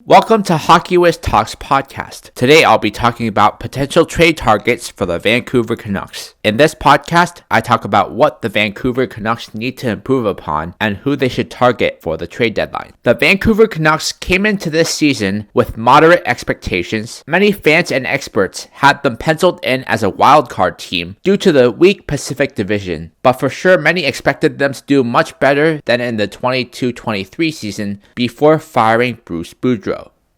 Welcome to Hockey Wiz Talks podcast. Today I'll be talking about potential trade targets for the Vancouver Canucks. In this podcast, I talk about what the Vancouver Canucks need to improve upon and who they should target for the trade deadline. The Vancouver Canucks came into this season with moderate expectations. Many fans and experts had them penciled in as a wildcard team due to the weak Pacific Division, but for sure many expected them to do much better than in the 22-23 season before firing Bruce Boudreau.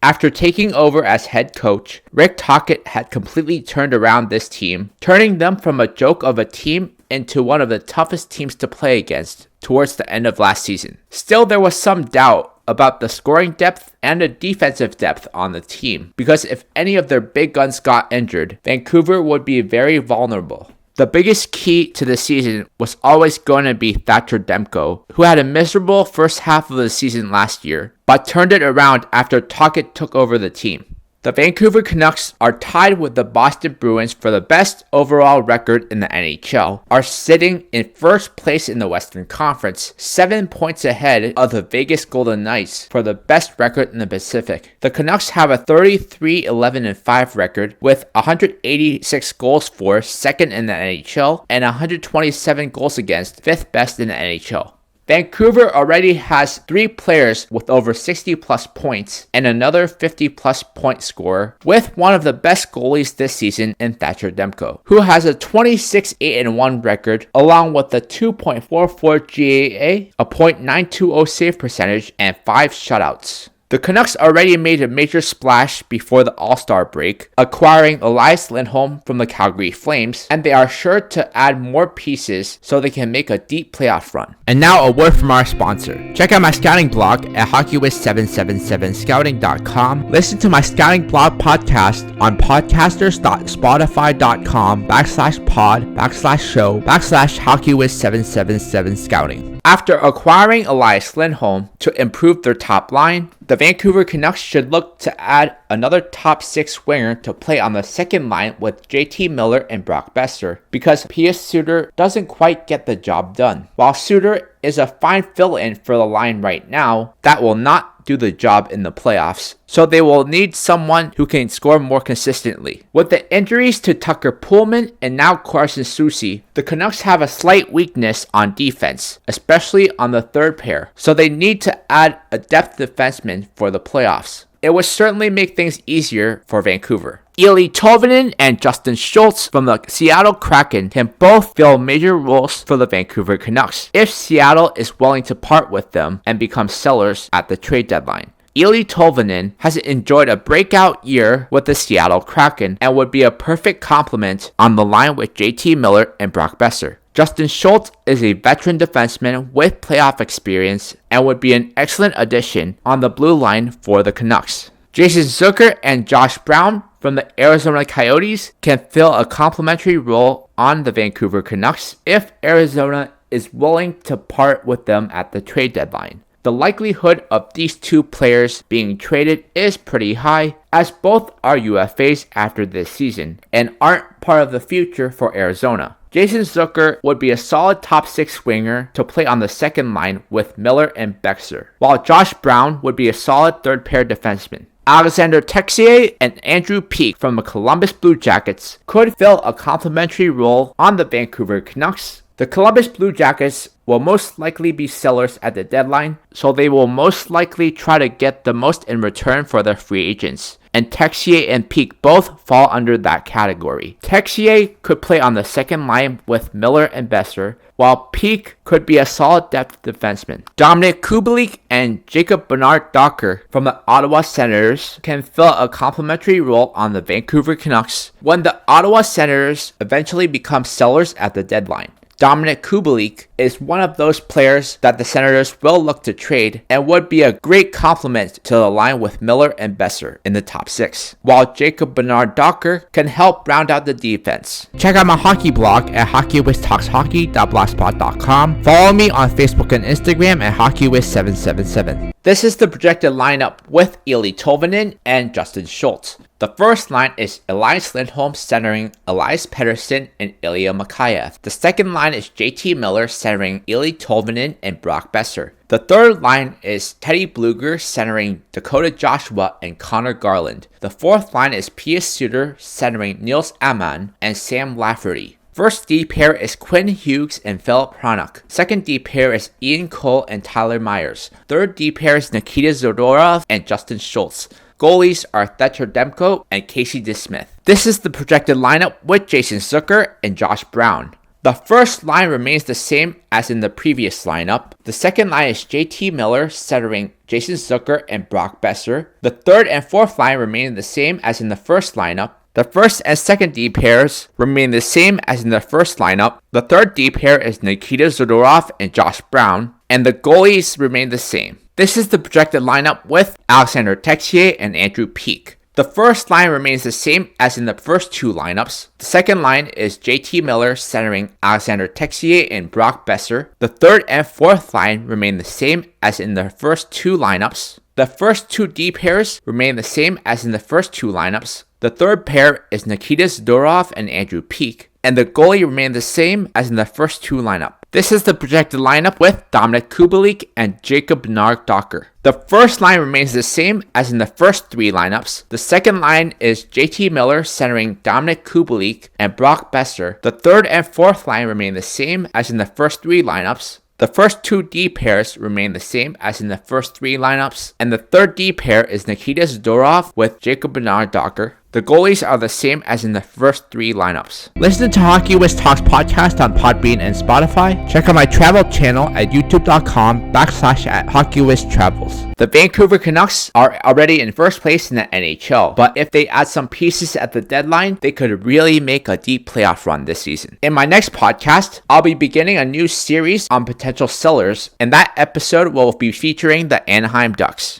After taking over as head coach, Rick Tocchet had completely turned around this team, turning them from a joke of a team into one of the toughest teams to play against towards the end of last season. Still, there was some doubt about the scoring depth and the defensive depth on the team, because if any of their big guns got injured, Vancouver would be very vulnerable. The biggest key to the season was always going to be Thatcher Demko, who had a miserable first half of the season last year, but turned it around after Tocchet took over the team. The Vancouver Canucks are tied with the Boston Bruins for the best overall record in the NHL, are sitting in first place in the Western Conference, 7 points ahead of the Vegas Golden Knights for the best record in the Pacific. The Canucks have a 33-11-5 record with 186 goals for, second in the NHL, and 127 goals against, fifth best in the NHL. Vancouver already has 3 players with over 60 plus points and another 50 plus point scorer, with one of the best goalies this season in Thatcher Demko, who has a 26-8-1 record along with a 2.44 GAA, a .920 save percentage, and 5 shutouts. The Canucks already made a major splash before the All-Star break, acquiring Elias Lindholm from the Calgary Flames, and they are sure to add more pieces so they can make a deep playoff run. And now a word from our sponsor. Check out my scouting blog at hockeywiz777scouting.com. Listen to my scouting blog podcast on podcasters.spotify.com/pod/show/hockeywiz777scouting. After acquiring Elias Lindholm to improve their top line, the Vancouver Canucks should look to add another top 6 winger to play on the second line with JT Miller and Brock Boeser, because Pius Suter doesn't quite get the job done. While Suter is a fine fill-in for the line right now, that will not do the job in the playoffs, so they will need someone who can score more consistently. With the injuries to Tucker Poolman and now Carson Soucy, the Canucks have a slight weakness on defense, especially on the third pair, so they need to add a depth defenseman for the playoffs. It would certainly make things easier for Vancouver. Eeli Tolvanen and Justin Schultz from the Seattle Kraken can both fill major roles for the Vancouver Canucks if Seattle is willing to part with them and become sellers at the trade deadline. Eeli Tolvanen has enjoyed a breakout year with the Seattle Kraken and would be a perfect complement on the line with JT Miller and Brock Boeser. Justin Schultz is a veteran defenseman with playoff experience and would be an excellent addition on the blue line for the Canucks. Jason Zucker and Josh Brown from the Arizona Coyotes can fill a complementary role on the Vancouver Canucks if Arizona is willing to part with them at the trade deadline. The likelihood of these 2 players being traded is pretty high, as both are UFAs after this season and aren't part of the future for Arizona. Jason Zucker would be a solid top 6 winger to play on the second line with Miller and Boeser, while Josh Brown would be a solid third pair defenseman. Alexander Texier and Andrew Peeke from the Columbus Blue Jackets could fill a complementary role on the Vancouver Canucks. The Columbus Blue Jackets will most likely be sellers at the deadline, so they will most likely try to get the most in return for their free agents, and Texier and Peeke both fall under that category. Texier could play on the second line with Miller and Boeser, while Peeke could be a solid depth defenseman. Dominic Kubalik and Jacob Bernard-Docker from the Ottawa Senators can fill a complementary role on the Vancouver Canucks when the Ottawa Senators eventually become sellers at the deadline. Dominic Kubalik is one of those players that the Senators will look to trade and would be a great complement to the line with Miller and Boeser in the top 6, while Jacob Bernard-Docker can help round out the defense. Check out my hockey blog at hockeywiztalkshockey.blogspot.com. Follow me on Facebook and Instagram at hockeywiz777. This is the projected lineup with Eeli Tolvanen and Justin Schultz. The first line is Elias Lindholm centering Elias Pettersson and Ilya Mikheyev. The second line is JT Miller centering Eeli Tolvanen and Brock Besser. The third line is Teddy Blueger centering Dakota Joshua and Connor Garland. The fourth line is Pius Suter centering Niels Ammann and Sam Lafferty. First D pair is Quinn Hughes and Philip Hronek. Second D pair is Ian Cole and Tyler Myers. Third D pair is Nikita Zadorov and Justin Schultz. Goalies are Thatcher Demko and Casey DeSmith. This is the projected lineup with Jason Zucker and Josh Brown. The first line remains the same as in the previous lineup. The second line is JT Miller centering Jason Zucker and Brock Besser. The third and fourth line remain the same as in the first lineup. The first and second D pairs remain the same as in the first lineup. The third D pair is Nikita Zadorov and Josh Brown, and the goalies remain the same. This is the projected lineup with Alexander Texier and Andrew Peeke. The first line remains the same as in the first two lineups. The second line is JT Miller centering Alexander Texier and Brock Besser. The third and fourth line remain the same as in the first two lineups. The first two D pairs remain the same as in the first two lineups. The third pair is Nikita Zadorov and Andrew Peeke, and the goalie remained the same as in the first two lineup. This is the projected lineup with Dominik Kubalik and Jacob Bernard-Docker. The first line remains the same as in the first three lineups. The second line is JT Miller centering Dominik Kubalik and Brock Besser. The third and fourth line remain the same as in the first three lineups. The first two D pairs remain the same as in the first three lineups, and the third D pair is Nikita Zadorov with Jacob Bernard-Docker. The goalies are the same as in the first three lineups. Listen to Hockey Whiz Talks podcast on Podbean and Spotify. Check out my travel channel at youtube.com/HockeyWhizTravels. The Vancouver Canucks are already in first place in the NHL, but if they add some pieces at the deadline, they could really make a deep playoff run this season. In my next podcast, I'll be beginning a new series on potential sellers, and that episode will be featuring the Anaheim Ducks.